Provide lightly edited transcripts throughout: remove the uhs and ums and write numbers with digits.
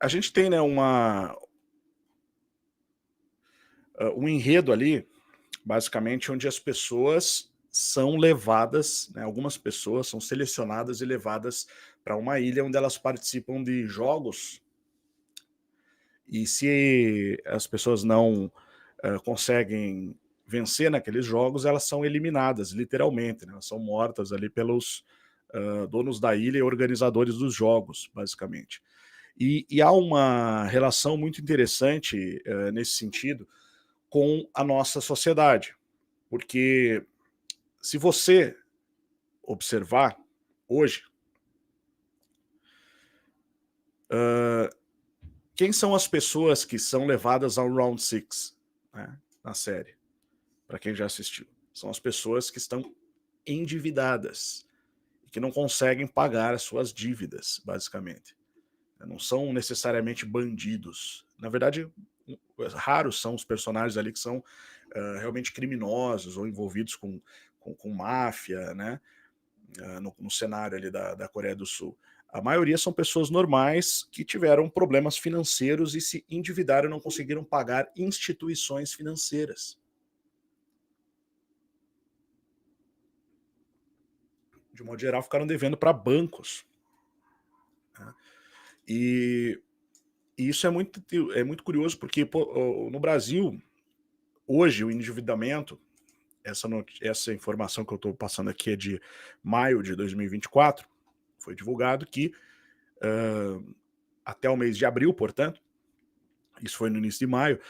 A gente tem, né, um enredo ali, basicamente, onde as pessoas são levadas, né, algumas pessoas são selecionadas e levadas para uma ilha onde elas participam de jogos, e se as pessoas não, conseguem vencer naqueles jogos, elas são eliminadas, literalmente, né, elas são mortas ali pelos, donos da ilha e organizadores dos jogos, basicamente. E há uma relação muito interessante, nesse sentido, com a nossa sociedade, porque se você observar hoje, hã, quem são as pessoas que são levadas ao Round Six, né, na série, para quem já assistiu? São as pessoas que estão endividadas e que não conseguem pagar as suas dívidas, basicamente. Não são necessariamente bandidos. Na verdade, raros são os personagens ali que são, realmente criminosos ou envolvidos com máfia, né, no cenário ali da Coreia do Sul. A maioria são pessoas normais que tiveram problemas financeiros e se endividaram e não conseguiram pagar instituições financeiras. De modo geral, ficaram devendo para bancos, né. E e isso é muito curioso, porque, pô, no Brasil, hoje, o endividamento, essa informação que eu estou passando aqui é de maio de 2024, foi divulgado que, hã, até o mês de abril, portanto, isso foi no início de maio,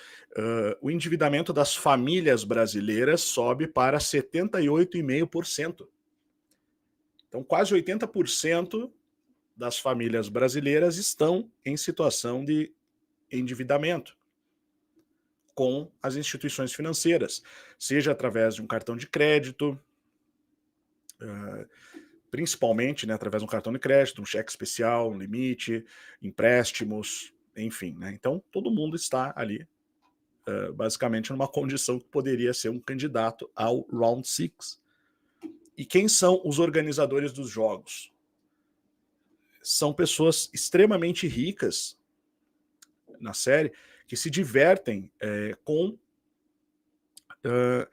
o endividamento das famílias brasileiras sobe para 78,5%. Então quase 80% das famílias brasileiras estão em situação de endividamento com as instituições financeiras, seja através de um cartão de crédito, hã, principalmente, né, através de um cartão de crédito, um cheque especial, um limite, empréstimos, enfim, né. Então todo mundo está ali, basicamente numa condição que poderia ser um candidato ao Round Six. E quem são os organizadores dos jogos? São pessoas extremamente ricas na série, que se divertem, hã,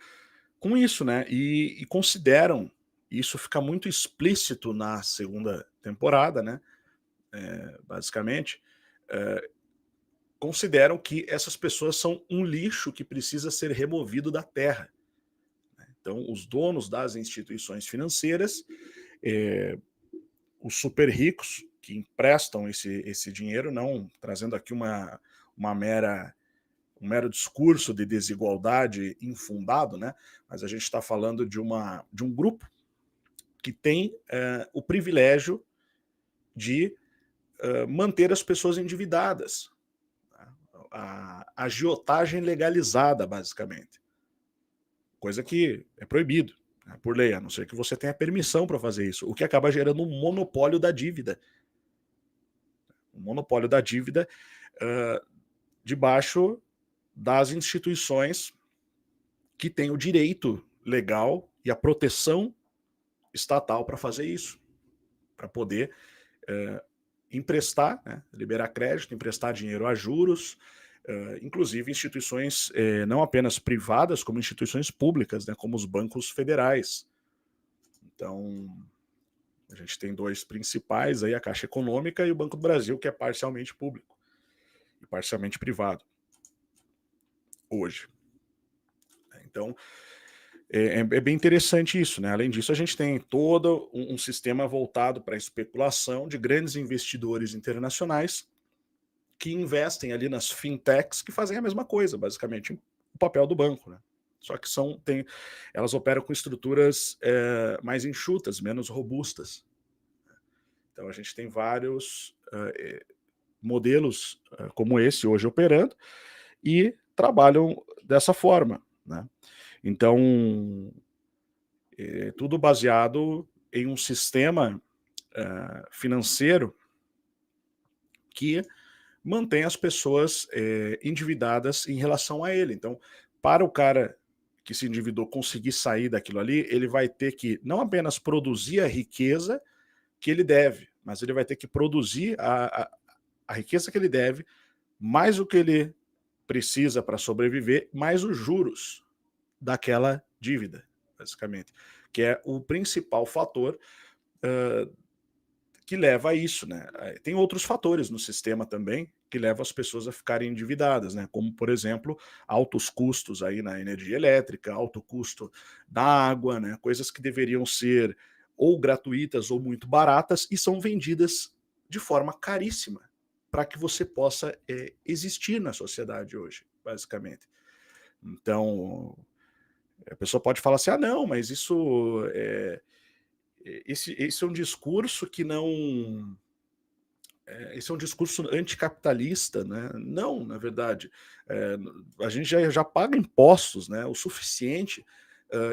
com isso, né, e consideram, isso fica muito explícito na segunda temporada, né, basicamente, consideram que essas pessoas são um lixo que precisa ser removido da terra. Então, os donos das instituições financeiras, eh, os super ricos que emprestam esse dinheiro, não trazendo aqui uma mera um mero discurso de desigualdade infundado, né? Mas a gente está falando de um grupo que tem o privilégio de manter as pessoas endividadas, tá? A agiotagem legalizada, basicamente, coisa que é proibido, né, por lei, a não ser que você tenha permissão para fazer isso, o que acaba gerando um monopólio da dívida. Um monopólio da dívida, hã, debaixo das instituições que têm o direito legal e a proteção estatal para fazer isso, para poder, emprestar, né, liberar crédito, emprestar dinheiro a juros, inclusive instituições, não apenas privadas, como instituições públicas, né, como os bancos federais. Então, a gente tem 2 principais aí, a Caixa Econômica e o Banco do Brasil, que é parcialmente público e parcialmente privado, hoje. Então, é bem interessante isso, né. Além disso, a gente tem todo um sistema voltado para a especulação de grandes investidores internacionais que investem ali nas fintechs que fazem a mesma coisa, basicamente, o papel do banco, né. Só que elas operam com estruturas, mais enxutas, menos robustas. Então a gente tem vários, modelos, como esse hoje operando e trabalham dessa forma, né. Então, tudo baseado em um sistema, financeiro que mantém as pessoas, endividadas em relação a ele. Então, para o cara que se endividou conseguir sair daquilo ali, ele vai ter que não apenas produzir a riqueza que ele deve, mas ele vai ter que produzir a riqueza que ele deve, mais o que ele precisa para sobreviver, mais os juros daquela dívida, basicamente, que é o principal fator hã, que leva a isso, né. Tem outros fatores no sistema também, que levam as pessoas a ficarem endividadas, né, como, por exemplo, altos custos aí na energia elétrica, alto custo da água, né, coisas que deveriam ser ou gratuitas ou muito baratas e são vendidas de forma caríssima, para que você possa, existir na sociedade hoje, basicamente. Então, a pessoa pode falar assim: "Ah não, mas isso, esse é um discurso que não esse é um discurso anticapitalista", né. Não, na verdade, eh, a gente já paga impostos, né, o suficiente,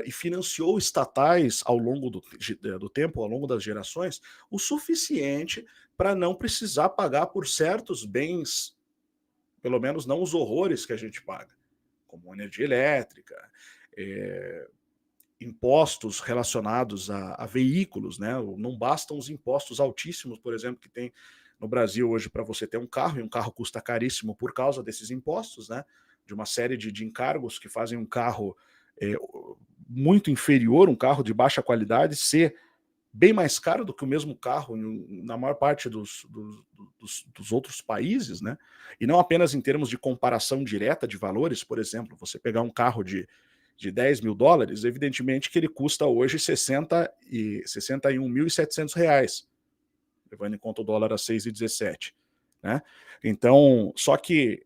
e financiou estatais ao longo do tempo, ao longo das gerações, o suficiente para não precisar pagar por certos bens, pelo menos não os horrores que a gente paga, como energia elétrica, eh, impostos relacionados a veículos, né, não bastam os impostos altíssimos, por exemplo, que tem no Brasil hoje para você ter um carro, e um carro custa caríssimo por causa desses impostos, né, de uma série de encargos que fazem um carro, muito inferior, um carro de baixa qualidade, ser bem mais caro do que o mesmo carro na maior parte dos outros países, né, e não apenas em termos de comparação direta de valores, por exemplo, você pegar um carro de US$ 10.000, evidentemente que ele custa hoje 61.700 reais, levando em conta o dólar a 6,17, né. Então, só que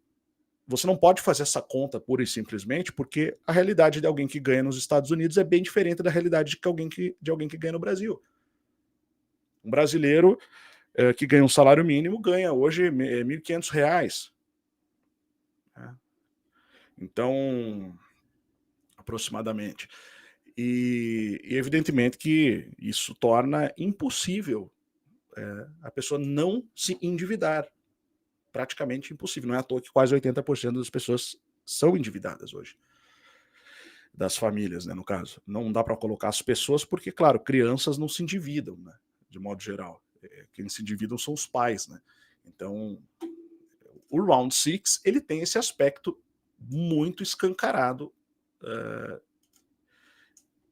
você não pode fazer essa conta pura e simplesmente, porque a realidade de alguém que ganha nos Estados Unidos é bem diferente da realidade de alguém que ganha no Brasil. Um brasileiro, que ganha um salário mínimo, ganha hoje R$ 1.500, né. Então, aproximadamente. E evidentemente que isso torna impossível, a pessoa não se endividar, praticamente impossível, não é à toa que quase 80% das pessoas são endividadas hoje, das famílias, né, no caso. Não dá para colocar as pessoas, porque claro, crianças não se endividam, né, de modo geral, quem se endividam são os pais, né. Então, o Round Six ele tem esse aspecto muito escancarado, hã,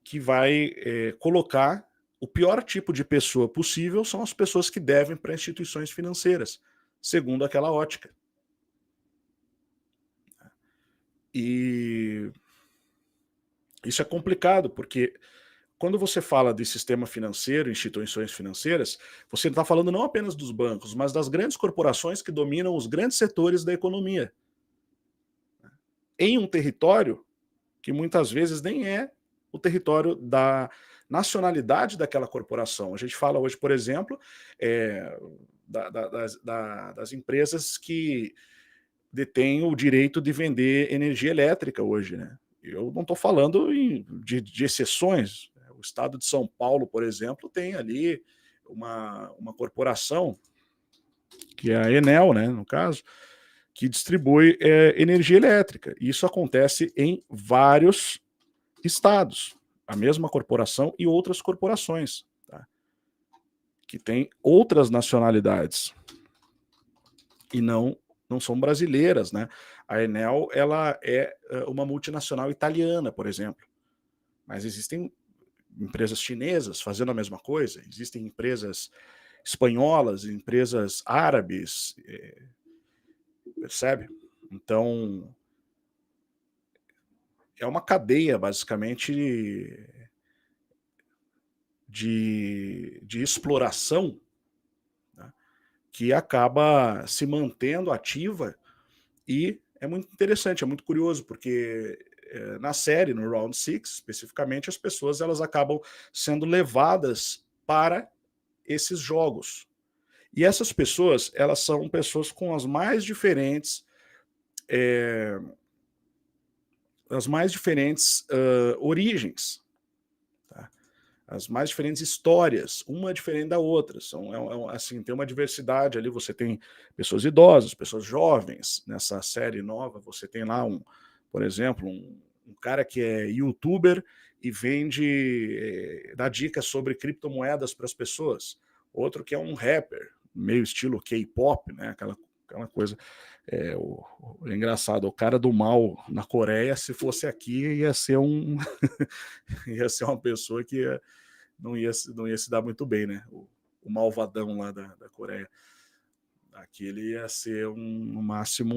que vai, colocar o pior tipo de pessoa possível são as pessoas que devem para instituições financeiras, segundo aquela ótica. E isso é complicado, porque quando você fala de sistema financeiro, instituições financeiras, você está falando não apenas dos bancos, mas das grandes corporações que dominam os grandes setores da economia, em um território que muitas vezes nem é o território da nacionalidade daquela corporação. A gente fala hoje, por exemplo, eh, das empresas que detêm o direito de vender energia elétrica hoje, né. Eu não estou falando de exceções. O estado de São Paulo, por exemplo, tem ali uma corporação, que é a Enel, né, no caso, que distribui, energia elétrica. Isso acontece em vários estados, a mesma corporação e outras corporações, tá, que têm outras nacionalidades e não são brasileiras, né. A Enel, ela é, uma multinacional italiana, por exemplo, mas existem empresas chinesas fazendo a mesma coisa, existem empresas espanholas, empresas árabes, percebe? Então, é uma cadeia basicamente de exploração, né, que acaba se mantendo ativa e é muito interessante, é muito curioso, porque na série, no Round Six especificamente, as pessoas elas acabam sendo levadas para esses jogos. E essas pessoas, elas são pessoas com eh, as mais diferentes origens, tá? As mais diferentes histórias, uma é diferente da outra. Assim, tem uma diversidade ali. Você tem pessoas idosas, pessoas jovens. Nessa série nova, você tem lá por exemplo, um cara que é youtuber e vende, dá dicas sobre criptomoedas para as pessoas. Outro que é um rapper, meio estilo K-pop, né? Aquela coisa. É engraçado, o cara do mal na Coreia, se fosse aqui, ia ser ia ser uma pessoa que não ia se dar muito bem, né? O malvadão lá da Coreia. Aqui ele ia ser no máximo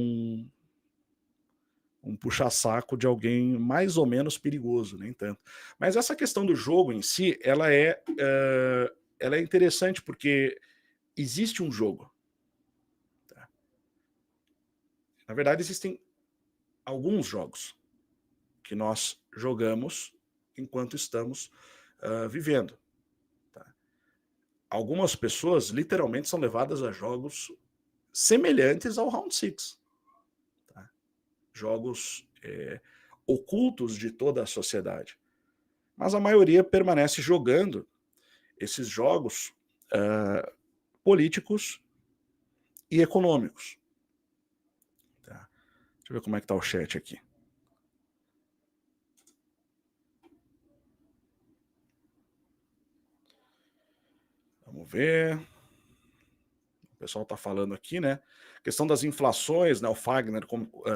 um puxa-saco de alguém mais ou menos perigoso, nem tanto. Mas essa questão do jogo em si, ela é interessante porque existe um jogo. Tá? Na verdade, existem alguns jogos que nós jogamos enquanto estamos vivendo. Tá? Algumas pessoas literalmente são levadas a jogos semelhantes ao Round 6. Tá? Jogos ocultos de toda a sociedade. Mas a maioria permanece jogando esses jogos políticos e econômicos. Tá? Deixa eu ver como é que está o chat aqui. Vamos ver. O pessoal está falando aqui, né? A questão das inflações, né? O Fagner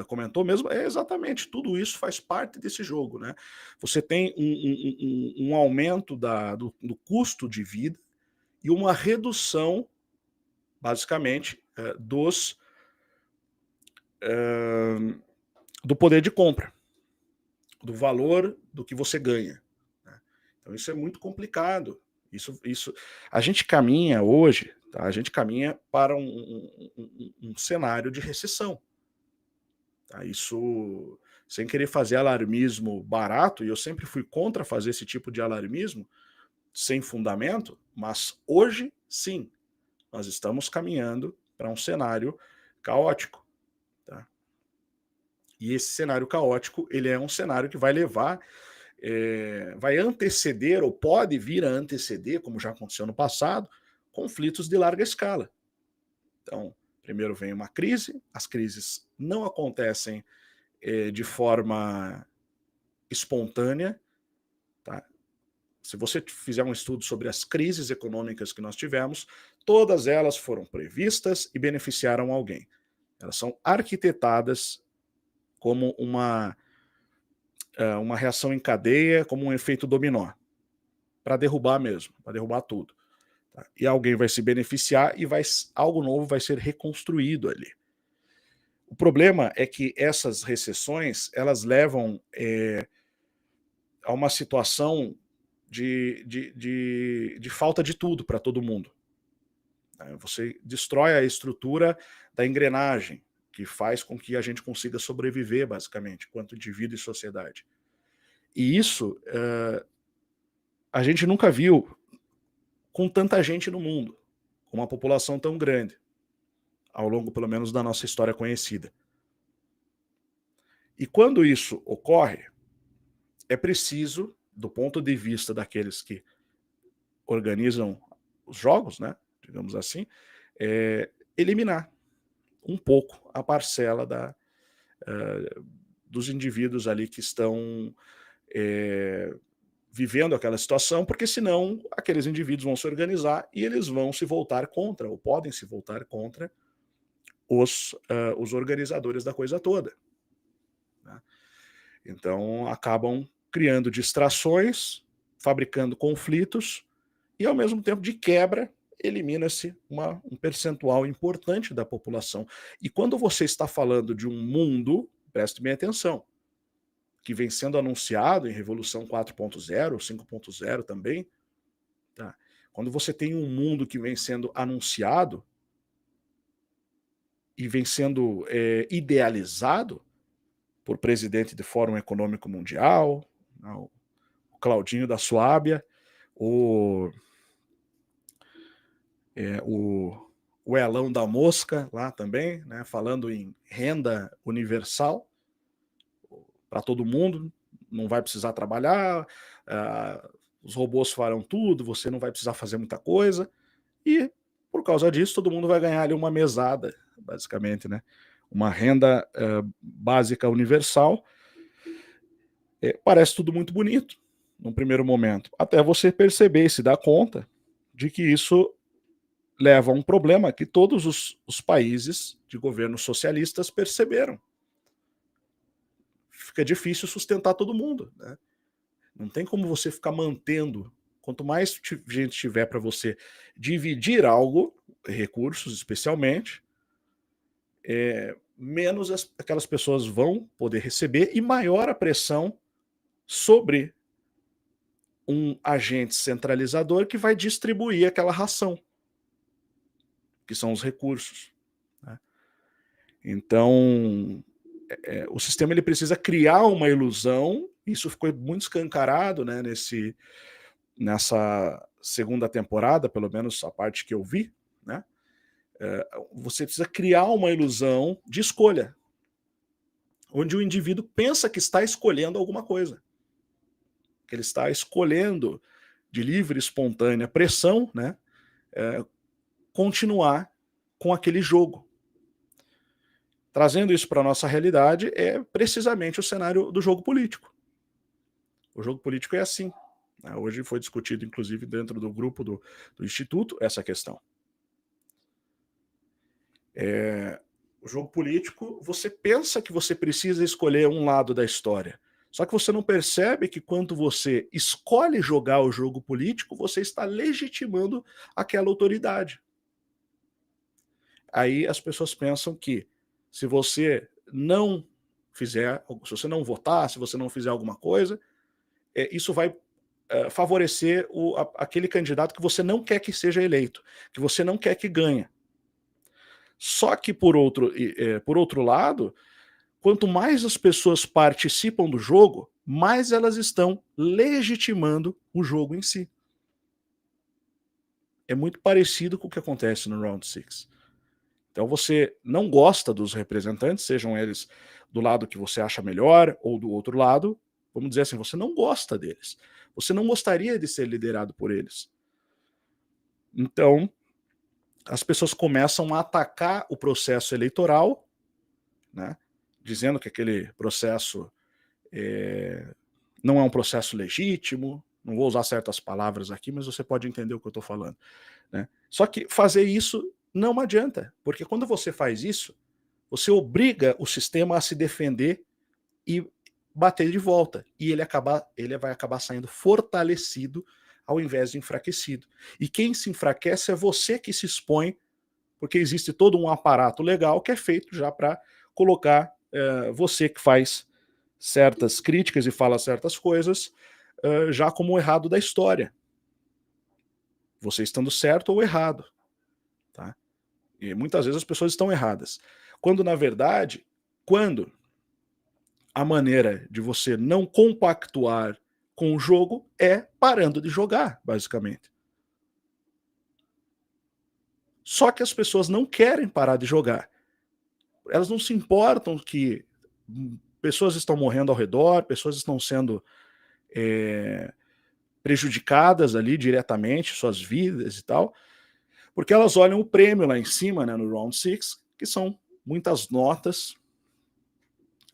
comentou mesmo, exatamente, tudo isso faz parte desse jogo, né? Você tem um aumento do custo de vida e uma redução, basicamente, do poder de compra, do valor do que você ganha. Né? Então isso é muito complicado. Isso, a gente caminha hoje, tá? A gente caminha para um cenário de recessão. Tá? Isso, sem querer fazer alarmismo barato, e eu sempre fui contra fazer esse tipo de alarmismo sem fundamento, mas hoje sim, nós estamos caminhando para um cenário caótico. Tá? E esse cenário caótico, ele é um cenário que vai levar, vai anteceder, ou pode vir a anteceder, como já aconteceu no passado, conflitos de larga escala. Então, primeiro vem uma crise, as crises não acontecem de forma espontânea. Tá? Se você fizer um estudo sobre as crises econômicas que nós tivemos, todas elas foram previstas e beneficiaram alguém. Elas são arquitetadas como uma reação em cadeia, como um efeito dominó, para derrubar mesmo, para derrubar tudo. Tá? E alguém vai se beneficiar e algo novo vai ser reconstruído ali. O problema é que essas recessões, elas levam a uma situação de falta de tudo para todo mundo. Você destrói a estrutura da engrenagem, que faz com que a gente consiga sobreviver, basicamente, enquanto indivíduo e sociedade. E isso a gente nunca viu com tanta gente no mundo, com uma população tão grande, ao longo, pelo menos, da nossa história conhecida. E quando isso ocorre, é preciso, do ponto de vista daqueles que organizam os jogos, né, digamos assim, eliminar um pouco a parcela dos indivíduos ali que estão vivendo aquela situação, porque senão aqueles indivíduos vão se organizar e eles vão se voltar contra, ou podem se voltar contra os organizadores da coisa toda. Né? Então acabam criando distrações, fabricando conflitos e ao mesmo tempo de quebra elimina-se um percentual importante da população. E quando você está falando de um mundo, preste bem atenção, que vem sendo anunciado em Revolução 4.0, 5.0 também, tá? Quando você tem um mundo que vem sendo anunciado e vem sendo idealizado por presidente do Fórum Econômico Mundial, o Claudinho da Suábia, o Elão da Mosca lá também, né, falando em renda universal para todo mundo, não vai precisar trabalhar, os robôs farão tudo, você não vai precisar fazer muita coisa, e por causa disso todo mundo vai ganhar ali uma mesada, basicamente, né? Uma renda básica universal. Parece tudo muito bonito num primeiro momento, até você perceber e se dar conta de que isso leva a um problema que todos os países de governos socialistas perceberam. Fica difícil sustentar todo mundo, né? Não tem como você ficar mantendo. Quanto mais gente tiver para você dividir algo, recursos especialmente, menos aquelas pessoas vão poder receber e maior a pressão sobre um agente centralizador que vai distribuir aquela ração, que são os recursos, né? Então, o sistema ele precisa criar uma ilusão, isso ficou muito escancarado, né, nessa segunda temporada, pelo menos a parte que eu vi, né? Você precisa criar uma ilusão de escolha, onde o indivíduo pensa que está escolhendo alguma coisa, que ele está escolhendo de livre, espontânea pressão, né, continuar com aquele jogo. Trazendo isso para a nossa realidade, é precisamente o cenário do jogo político. O jogo político é assim, né? Hoje foi discutido, inclusive, dentro do grupo do Instituto, essa questão. O jogo político, você pensa que você precisa escolher um lado da história, só que você não percebe que quando você escolhe jogar o jogo político, você está legitimando aquela autoridade. Aí as pessoas pensam que se você não fizer, se você não votar, se você não fizer alguma coisa, isso vai favorecer aquele candidato que você não quer que seja eleito, que você não quer que ganhe. Só que, por outro lado, quanto mais as pessoas participam do jogo, mais elas estão legitimando o jogo em si. É muito parecido com o que acontece no Round 6. Então você não gosta dos representantes, sejam eles do lado que você acha melhor ou do outro lado, vamos dizer assim, você não gosta deles. Você não gostaria de ser liderado por eles. Então, as pessoas começam a atacar o processo eleitoral, né, dizendo que aquele processo não é um processo legítimo, não vou usar certas palavras aqui, mas você pode entender o que eu estou falando, né? Só que fazer isso não adianta, porque quando você faz isso, você obriga o sistema a se defender e bater de volta, e ele vai acabar saindo fortalecido ao invés de enfraquecido. E quem se enfraquece é você que se expõe, porque existe todo um aparato legal que é feito já para colocar você que faz certas críticas e fala certas coisas já como o errado da história. Você estando certo ou errado. Tá? E muitas vezes as pessoas estão erradas. Quando, na verdade, a maneira de você não compactuar com o jogo é parando de jogar, basicamente. Só que as pessoas não querem parar de jogar. Elas não se importam que pessoas estão morrendo ao redor, pessoas estão sendo prejudicadas ali diretamente, suas vidas e tal, porque elas olham o prêmio lá em cima, né, no Round 6, que são muitas notas,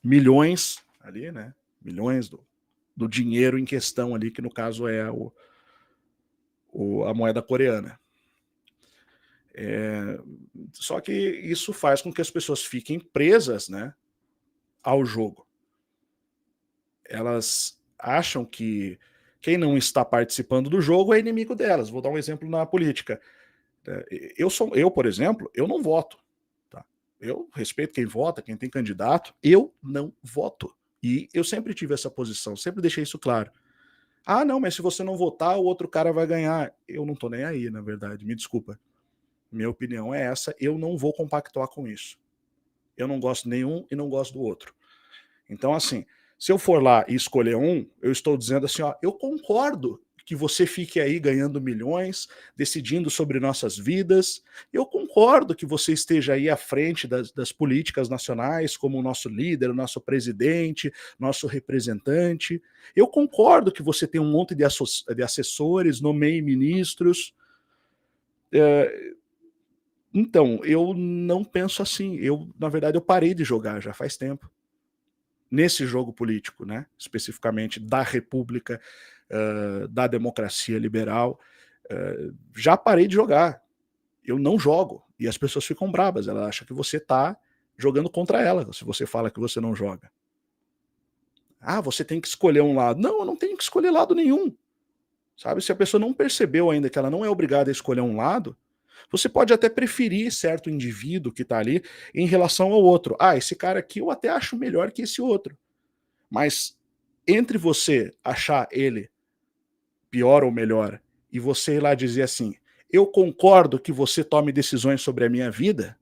milhões ali, né, milhões do dinheiro em questão ali, que no caso é a moeda coreana. Só que isso faz com que as pessoas fiquem presas, né, ao jogo. Elas acham que quem não está participando do jogo é inimigo delas. Vou dar um exemplo na política. Eu, por exemplo, eu não voto. Tá? Eu respeito quem vota, quem tem candidato. Eu não voto. E eu sempre tive essa posição, sempre deixei isso claro. Ah, não, mas se você não votar, o outro cara vai ganhar. Eu não tô nem aí, na verdade, me desculpa. Minha opinião é essa, eu não vou compactuar com isso. Eu não gosto nenhum e não gosto do outro. Então, assim, se eu for lá e escolher um, eu estou dizendo assim, ó, eu concordo que você fique aí ganhando milhões, decidindo sobre nossas vidas. Eu concordo que você esteja aí à frente das políticas nacionais, como o nosso líder, o nosso presidente, nosso representante. Eu concordo que você tem um monte de assessores, nomeie ministros. Então, eu não penso assim. Na verdade, eu parei de jogar já faz tempo. Nesse jogo político, né? Especificamente da república, da democracia liberal, já parei de jogar. eu não jogo. E as pessoas ficam brabas, ela acha que você está jogando contra ela, se você fala que você não joga. Ah, você tem que escolher um lado. Não, eu não tenho que escolher lado nenhum. Sabe, se a pessoa não percebeu ainda que ela não é obrigada a escolher um lado, você pode até preferir certo indivíduo que está ali em relação ao outro. Ah, esse cara aqui eu até acho melhor que esse outro. Mas entre você achar ele pior ou melhor e você ir lá dizer assim, eu concordo que você tome decisões sobre a minha vida,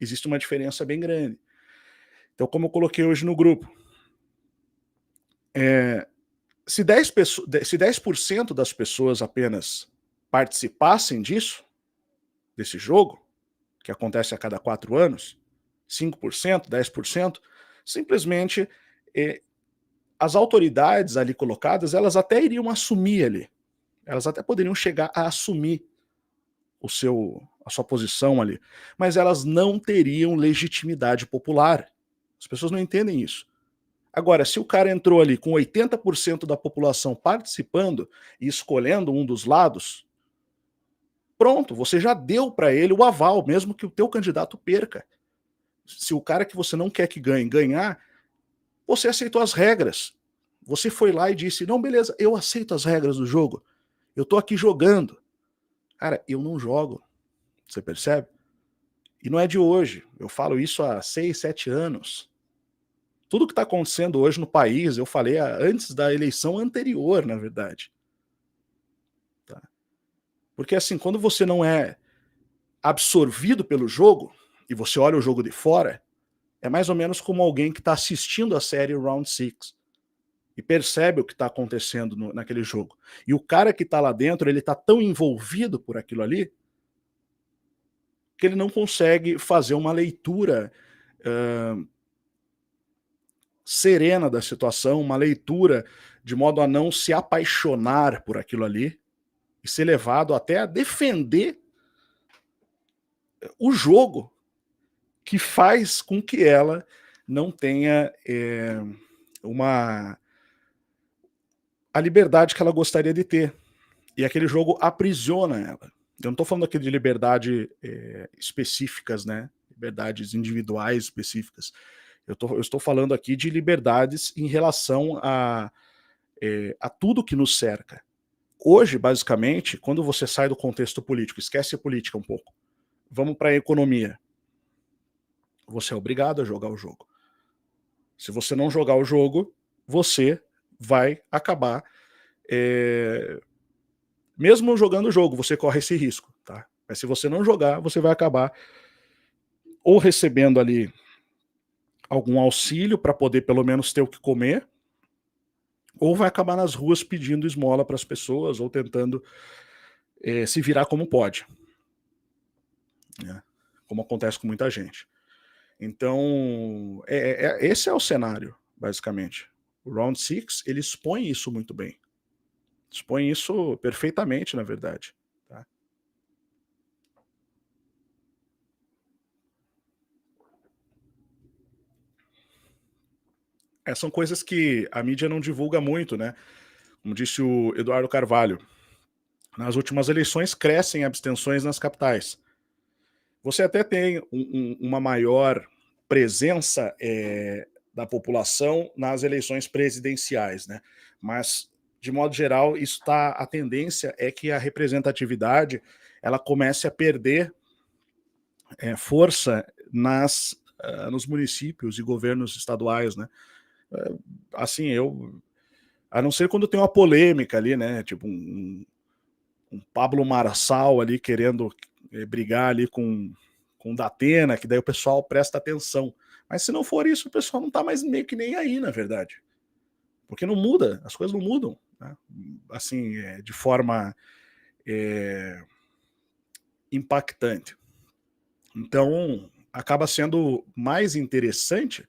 existe uma diferença bem grande. Então, como eu coloquei hoje no grupo, se 10% das pessoas apenas participassem disso, desse jogo, que acontece a cada 4 anos, 5%, 10%, simplesmente as autoridades ali colocadas, elas até iriam assumir ali, elas até poderiam chegar a assumir a sua posição ali, mas elas não teriam legitimidade popular. As pessoas não entendem isso. Agora, se o cara entrou ali com 80% da população participando e escolhendo um dos lados, pronto, você já deu para ele o aval, mesmo que o teu candidato perca. Se o cara que você não quer que ganhe ganhar, você aceitou as regras. Você foi lá e disse, não, beleza, eu aceito as regras do jogo. Eu tô aqui jogando. Cara, eu não jogo. Você percebe? E não é de hoje. Eu falo isso há 6, 7 anos. Tudo que está acontecendo hoje no país, eu falei antes da eleição anterior, na verdade. Tá? Porque assim, quando você não é absorvido pelo jogo, e você olha o jogo de fora, é mais ou menos como alguém que está assistindo a série Round 6 e percebe o que está acontecendo naquele jogo. E o cara que está lá dentro, ele está tão envolvido por aquilo ali, que ele não consegue fazer uma leitura serena da situação, uma leitura de modo a não se apaixonar por aquilo ali e ser levado até a defender o jogo que faz com que ela não tenha a liberdade que ela gostaria de ter. E aquele jogo aprisiona ela. Eu não estou falando aqui de liberdade específicas, né? Liberdades individuais específicas. Eu estou falando aqui de liberdades em relação a tudo que nos cerca. Hoje, basicamente, quando você sai do contexto político, esquece a política um pouco, vamos para a economia. Você é obrigado a jogar o jogo. Se você não jogar o jogo, você vai acabar mesmo jogando o jogo, você corre esse risco, tá? Mas se você não jogar, você vai acabar ou recebendo ali algum auxílio para poder pelo menos ter o que comer, ou vai acabar nas ruas pedindo esmola para as pessoas ou tentando se virar como pode, né? Como acontece com muita gente. Então, esse é o cenário, basicamente. O Round 6, ele expõe isso muito bem. Expõe isso perfeitamente, na verdade. Tá? São coisas que a mídia não divulga muito, né? Como disse o Eduardo Carvalho, nas últimas eleições crescem abstenções nas capitais. Você até tem uma maior presença da população nas eleições presidenciais, né? Mas, de modo geral, a tendência é que a representatividade ela comece a perder força nos municípios e governos estaduais, né? Assim, a não ser quando tem uma polêmica ali, né? Tipo um Pablo Marçal ali querendo brigar ali com o Datena, que daí o pessoal presta atenção. Mas se não for isso, o pessoal não tá mais meio que nem aí, na verdade. Porque não muda, as coisas não mudam, né? Assim, de forma impactante. Então, acaba sendo mais interessante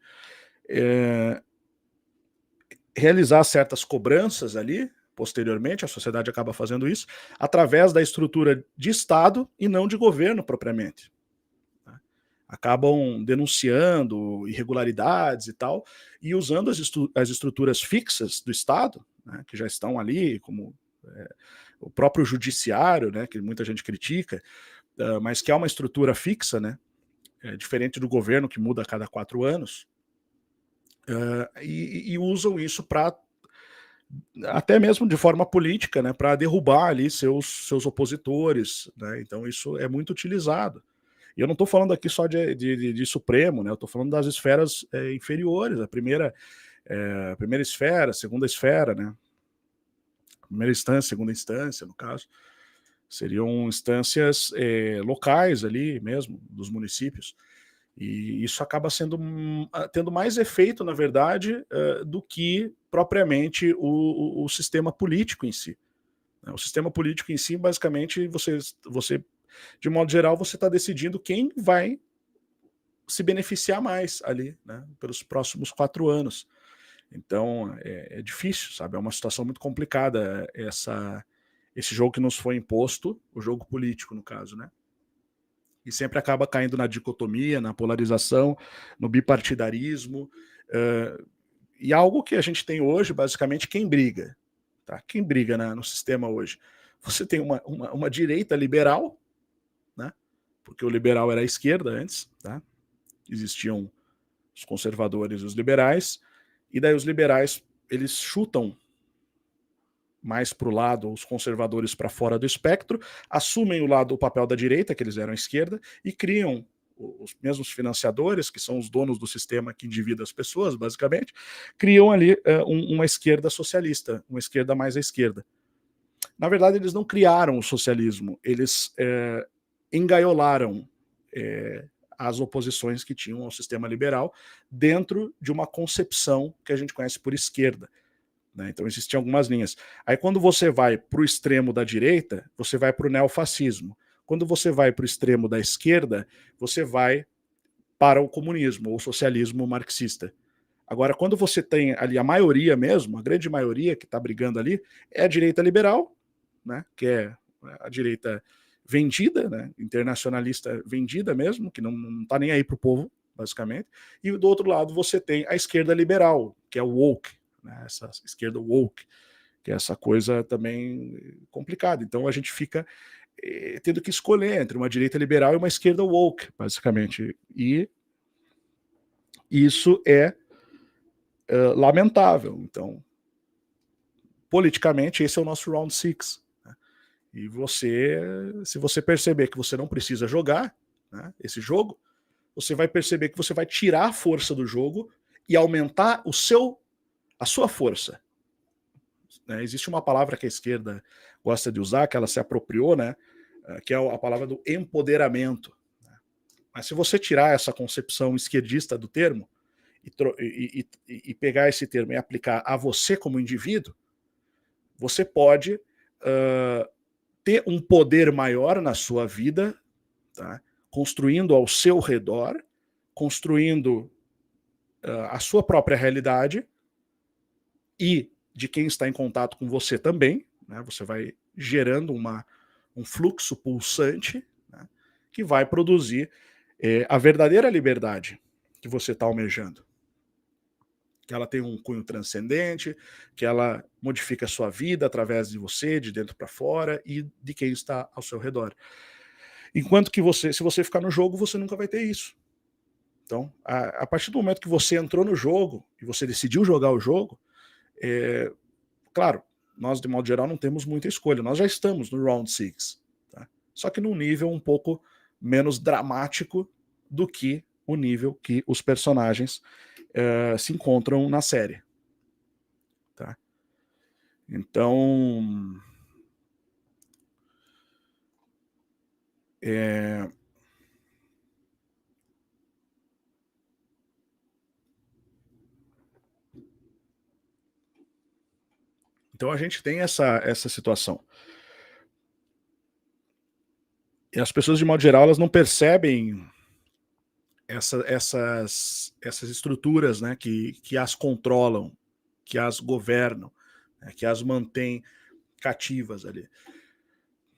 realizar certas cobranças ali, posteriormente, a sociedade acaba fazendo isso, através da estrutura de Estado e não de governo propriamente. Tá? Acabam denunciando irregularidades e tal, e usando as estruturas fixas do Estado, né, que já estão ali, como o próprio judiciário, né, que muita gente critica, mas que é uma estrutura fixa, né? Diferente do governo, que muda a cada 4 anos, e usam isso para, até mesmo de forma política, né, para derrubar ali seus opositores, né? Então isso é muito utilizado. E eu não estou falando aqui só de Supremo, né? Eu estou falando das esferas inferiores, a primeira esfera, a segunda esfera, né? Primeira instância, segunda instância, no caso, seriam instâncias locais ali mesmo, dos municípios. E isso acaba tendo mais efeito, na verdade, do que propriamente o sistema político em si. O sistema político em si, basicamente, você de modo geral, você está decidindo quem vai se beneficiar mais ali, né, pelos próximos 4 anos. Então, é difícil, sabe? É uma situação muito complicada esse jogo que nos foi imposto, o jogo político, no caso, né? E sempre acaba caindo na dicotomia, na polarização, no bipartidarismo, e algo que a gente tem hoje, basicamente, quem briga, tá? Quem briga no sistema hoje? Você tem uma direita liberal, né? Porque o liberal era a esquerda antes, tá? Existiam os conservadores e os liberais, e daí os liberais, eles chutam mais para o lado, os conservadores para fora do espectro, assumem o papel da direita, que eles eram à esquerda, e criam os mesmos financiadores, que são os donos do sistema que endivida as pessoas, basicamente, criam ali uma esquerda socialista, uma esquerda mais à esquerda. Na verdade, eles não criaram o socialismo, eles engaiolaram as oposições que tinham ao sistema liberal dentro de uma concepção que a gente conhece por esquerda. Né? Então existiam algumas linhas. Aí quando você vai para o extremo da direita, você vai para o neofascismo. Quando você vai para o extremo da esquerda, você vai para o comunismo ou socialismo marxista. Agora, quando você tem ali a maioria mesmo, a grande maioria que está brigando ali, é a direita liberal, né? Que é a direita vendida, né? Internacionalista vendida mesmo, que não está nem aí para o povo, basicamente. E do outro lado você tem a esquerda liberal, que é o woke, né? Essa esquerda woke, que é essa coisa também complicada. Então a gente fica tendo que escolher entre uma direita liberal e uma esquerda woke, basicamente. E isso é lamentável. Então, politicamente, esse é o nosso round 6. Né? E se você perceber que você não precisa jogar, né, esse jogo, você vai perceber que você vai tirar a força do jogo e aumentar a sua força. Né? Existe uma palavra que a esquerda gosta de usar, que ela se apropriou, né, que é a palavra do empoderamento. Né? Mas se você tirar essa concepção esquerdista do termo e pegar esse termo e aplicar a você como indivíduo, você pode ter um poder maior na sua vida, tá? Construindo ao seu redor, construindo a sua própria realidade e de quem está em contato com você também, né? Você vai gerando um fluxo pulsante, né? Que vai produzir a verdadeira liberdade que você está almejando. Que ela tem um cunho transcendente, que ela modifica a sua vida através de você, de dentro para fora e de quem está ao seu redor. Enquanto que se você ficar no jogo, você nunca vai ter isso. Então, a partir do momento que você entrou no jogo e você decidiu jogar o jogo, claro, nós de modo geral não temos muita escolha, nós já estamos no round 6, tá? Só que num nível um pouco menos dramático do que o nível que os personagens se encontram na série. Tá? Então, então a gente tem essa situação. E as pessoas, de modo geral, elas não percebem essas estruturas, né, que as controlam, que as governam, né, que as mantêm cativas ali.